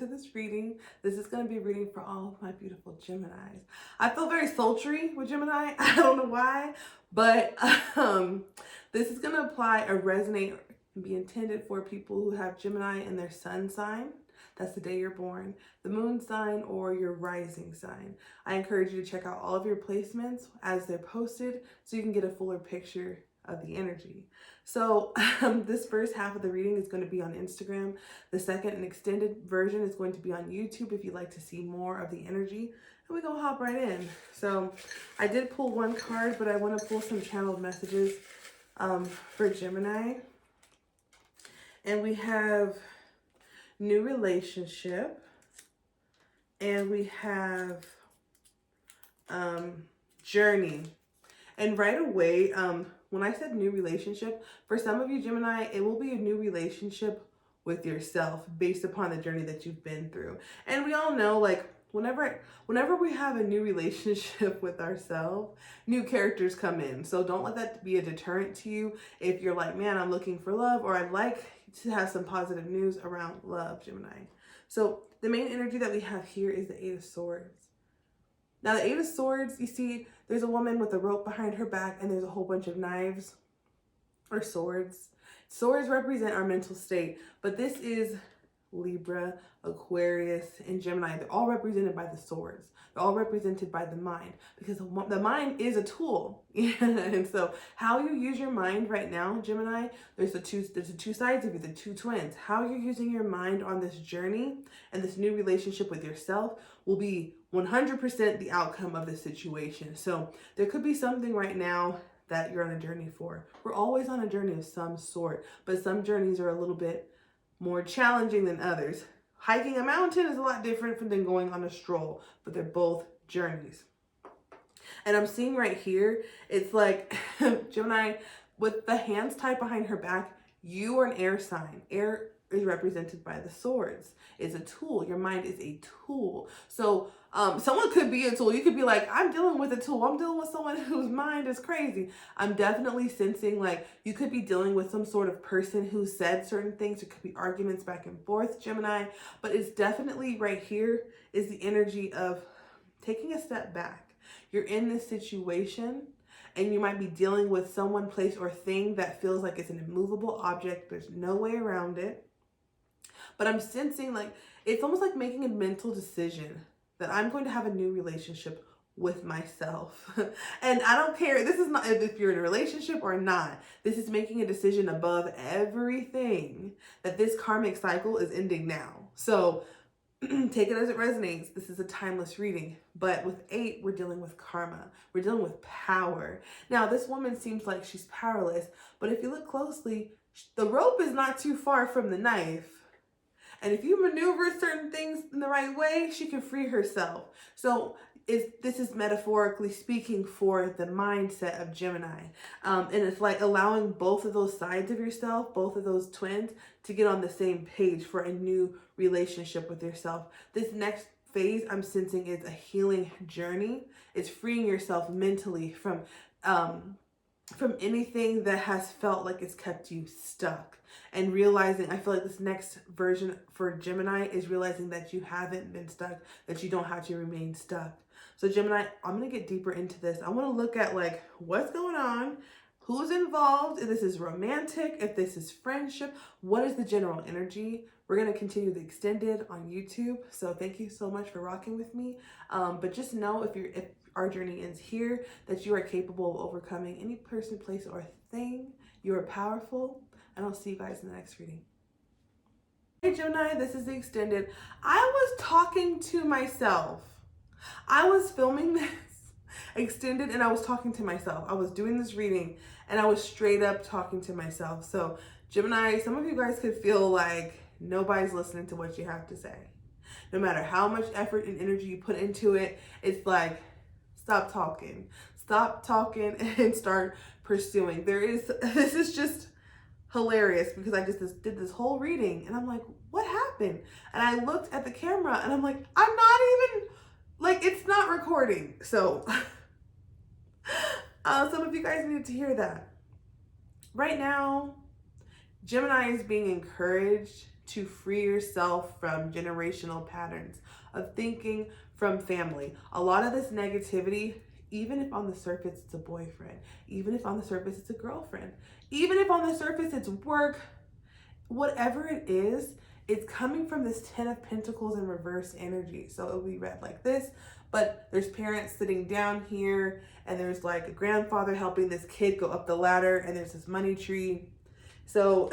to this reading. This is going to be a reading for all of my beautiful Geminis. I feel very sultry with Gemini. I don't know why, but this is going to apply or resonate and be intended for people who have Gemini in their sun sign. That's the day you're born, the moon sign, or your rising sign. I encourage you to check out all of your placements as they're posted so you can get a fuller picture of the energy. So this first half of the reading is going to be on Instagram. The second and extended version is going to be on YouTube if you'd like to see more of the energy. And we're going to hop right in. So I did pull one card, but I want to pull some channeled messages for Gemini. And we have new relationship. And we have journey. And right away, when I said new relationship, for some of you Gemini, it will be a new relationship with yourself based upon the journey that you've been through. And we all know, like, whenever we have a new relationship with ourselves, new characters come in. So don't let that be a deterrent to you if you're like, man, I'm looking for love, or I'd like to have some positive news around love, Gemini. So the main energy that we have here is the Eight of Swords. Now, the Eight of Swords, you see, there's a woman with a rope behind her back, and there's a whole bunch of knives or swords. Swords represent our mental state, but this is Libra, Aquarius, and Gemini. They're all represented by the swords. They're all represented by the mind, because the mind is a tool. And so how you use your mind right now, Gemini, there's the two sides of you, the two twins. How you're using your mind on this journey and this new relationship with yourself will be 100% the outcome of the situation. So there could be something right now that you're on a journey for. We're always on a journey of some sort, but some journeys are a little bit more challenging than others. Hiking a mountain is a lot different than going on a stroll, but they're both journeys. And I'm seeing right here, it's like Gemini, with the hands tied behind her back, you are an air sign. Air is represented by the swords. It's a tool. Your mind is a tool. So someone could be a tool. You could be like, I'm dealing with a tool. I'm dealing with someone whose mind is crazy. I'm definitely sensing like you could be dealing with some sort of person who said certain things. There could be arguments back and forth, Gemini. But it's definitely right here is the energy of taking a step back. You're in this situation, and you might be dealing with someone, place, or thing that feels like it's an immovable object. There's no way around it. But I'm sensing like it's almost like making a mental decision that I'm going to have a new relationship with myself. And I don't care. This is not if you're in a relationship or not. This is making a decision above everything that this karmic cycle is ending now. So take it as it resonates. This is a timeless reading. But with 8, we're dealing with karma. We're dealing with power. Now, this woman seems like she's powerless. But if you look closely, the rope is not too far from the knife. And if you maneuver certain things in the right way, she can free herself. So this is metaphorically speaking for the mindset of Gemini. And it's like allowing both of those sides of yourself, both of those twins, to get on the same page for a new relationship with yourself. This next phase I'm sensing is a healing journey. It's freeing yourself mentally from anything that has felt like it's kept you stuck, and realizing, I feel like this next version for Gemini is realizing that you haven't been stuck, that you don't have to remain stuck. So Gemini, I'm going to get deeper into this. I want to look at like what's going on, who's involved, if this is romantic, if this is friendship, what is the general energy. We're going to continue the extended on YouTube. So thank you so much for rocking with me. But just know if our journey ends here, that you are capable of overcoming any person, place, or thing. You are powerful. And I'll see you guys in the next reading. Hey Gemini, this is the extended. I was talking to myself. I was filming this extended and I was talking to myself. I was doing this reading and I was straight up talking to myself. So Gemini, some of you guys could feel like nobody's listening to what you have to say. No matter how much effort and energy you put into it, it's like, stop talking and start pursuing. This is just hilarious because I just did this whole reading and I'm like, what happened? And I looked at the camera and I'm like, I'm not even, like, it's not recording. So some of you guys needed to hear that. Right now, Gemini is being encouraged to free yourself from generational patterns of thinking from family. A lot of this negativity, even if on the surface it's a boyfriend, even if on the surface it's a girlfriend, even if on the surface it's work, whatever it is, it's coming from this 10 of Pentacles in reverse energy. So it'll be read like this, but there's parents sitting down here, and there's like a grandfather helping this kid go up the ladder, and there's this money tree. So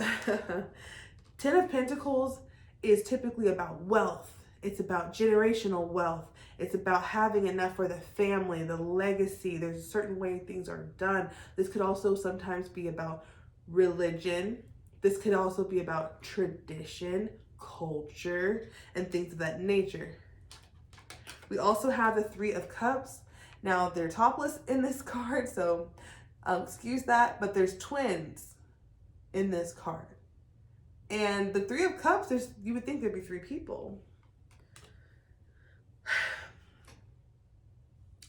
10 of Pentacles is typically about wealth. It's about generational wealth. It's about having enough for the family, the legacy. There's a certain way things are done. This could also sometimes be about religion. This could also be about tradition, culture, and things of that nature. We also have the 3 of Cups. Now, they're topless in this card, so excuse that, but there's twins in this card. And the 3 of Cups, you would think there'd be 3 people.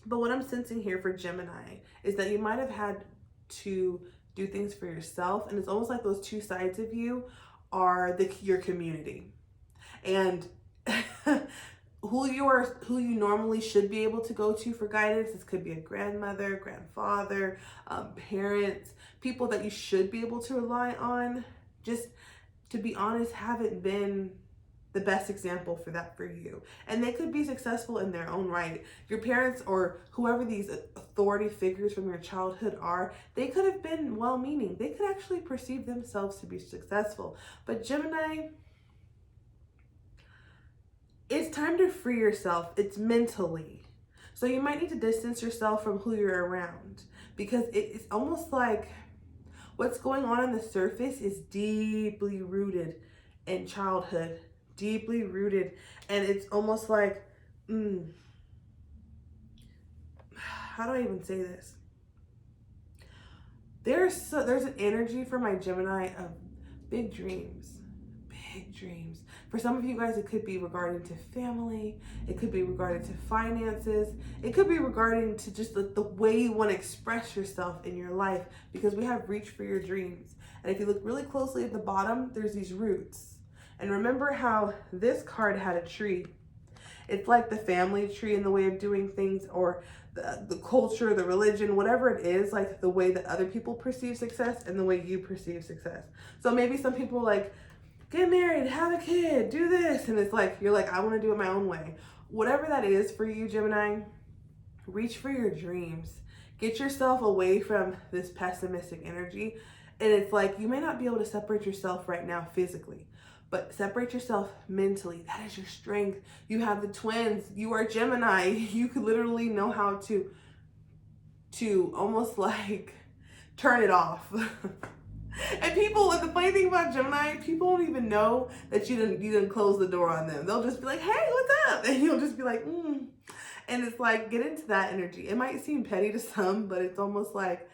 But what I'm sensing here for Gemini is that you might have had to do things for yourself, and it's almost like those 2 sides of you are your community. And who you normally should be able to go to for guidance. This could be a grandmother, grandfather, parents, people that you should be able to rely on. Just to be honest, haven't been the best example for that for you. And they could be successful in their own right. Your parents or whoever these authority figures from your childhood are, they could have been well-meaning. They could actually perceive themselves to be successful. But Gemini, it's time to free yourself. It's mentally. So you might need to distance yourself from who you're around, because it's almost like what's going on the surface is deeply rooted in childhood, deeply rooted. And it's almost like, how do I even say this? There's an energy for my Gemini of big dreams, big dreams. For some of you guys, it could be regarding to family. It could be regarding to finances. It could be regarding to just the way you want to express yourself in your life, because we have reach for your dreams. And if you look really closely at the bottom, there's these roots. And remember how this card had a tree. It's like the family tree in the way of doing things, or the culture, the religion, whatever it is, like the way that other people perceive success and the way you perceive success. So maybe some people like, get married, have a kid, do this. And it's like, you're like, I want to do it my own way. Whatever that is for you, Gemini, reach for your dreams. Get yourself away from this pessimistic energy. And it's like, you may not be able to separate yourself right now physically, but separate yourself mentally. That is your strength. You have the twins. You are Gemini. You could literally know how to almost like turn it off. And the funny thing about Gemini, people don't even know that you didn't close the door on them. They'll just be like, hey, what's up? And you'll just be like, And it's like, get into that energy. It might seem petty to some, but it's almost like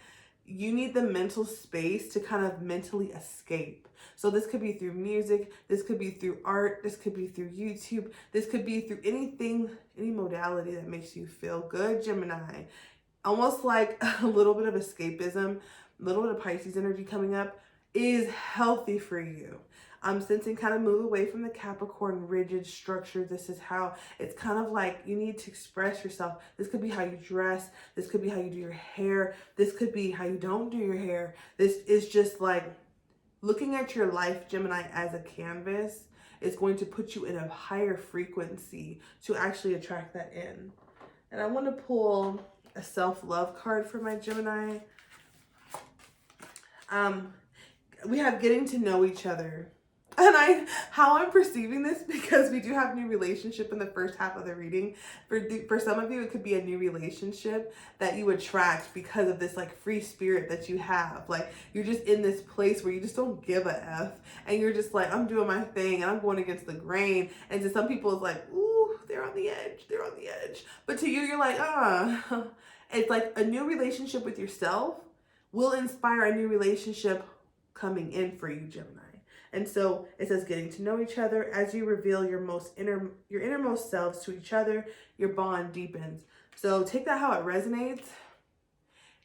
you need the mental space to kind of mentally escape. So this could be through music. This could be through art. This could be through YouTube. This could be through anything, any modality that makes you feel good, Gemini. Almost like a little bit of escapism, a little bit of Pisces energy coming up is healthy for you. I'm sensing kind of move away from the Capricorn rigid structure. This is how it's kind of like you need to express yourself. This could be how you dress. This could be how you do your hair. This could be how you don't do your hair. This is just like looking at your life, Gemini, as a canvas is going to put you in a higher frequency to actually attract that in. And I want to pull a self-love card for my Gemini. We have getting to know each other. And how I'm perceiving this, because we do have new relationship in the first half of the reading. For some of you, it could be a new relationship that you attract because of this like free spirit that you have. Like you're just in this place where you just don't give a F, and you're just like, I'm doing my thing and I'm going against the grain. And to some people, it's like, ooh, they're on the edge. They're on the edge. But to you, you're like, It's like a new relationship with yourself will inspire a new relationship coming in for you, Gemini. And so it says getting to know each other as you reveal your innermost selves to each other, your bond deepens. So take that how it resonates.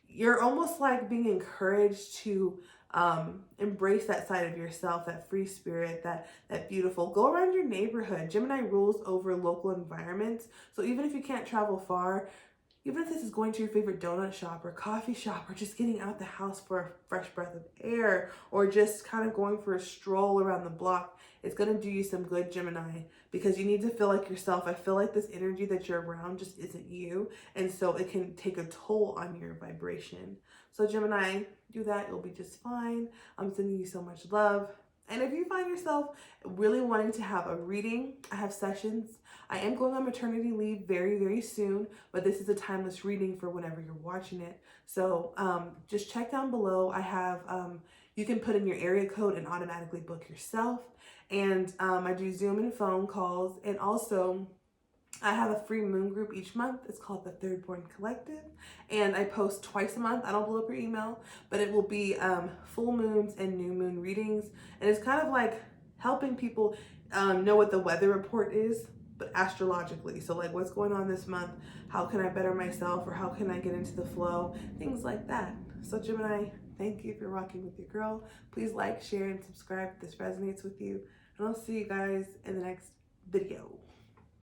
You're almost like being encouraged to Embrace that side of yourself, that free spirit, that beautiful. Go around your neighborhood. Gemini rules over local environments. So even if you can't travel far, even if this is going to your favorite donut shop or coffee shop, or just getting out the house for a fresh breath of air, or just kind of going for a stroll around the block, it's going to do you some good, Gemini, because you need to feel like yourself. I feel like this energy that you're around just isn't you. And so it can take a toll on your vibration. So Gemini, do that. You'll be just fine. I'm sending you so much love. And if you find yourself really wanting to have a reading, I have sessions. I am going on maternity leave very, very soon, but this is a timeless reading for whenever you're watching it. So just check down below. I have, you can put in your area code and automatically book yourself. And I do Zoom and phone calls. And also, I have a free moon group each month. It's called the Third Born Collective. And I post twice a month. I don't blow up your email, but it will be full moons and new moon readings. And it's kind of like helping people know what the weather report is, but astrologically. So like, what's going on this month? How can I better myself? Or how can I get into the flow? Things like that. So Gemini, thank you for rocking with your girl. Please like, share, and subscribe if this resonates with you. And I'll see you guys in the next video.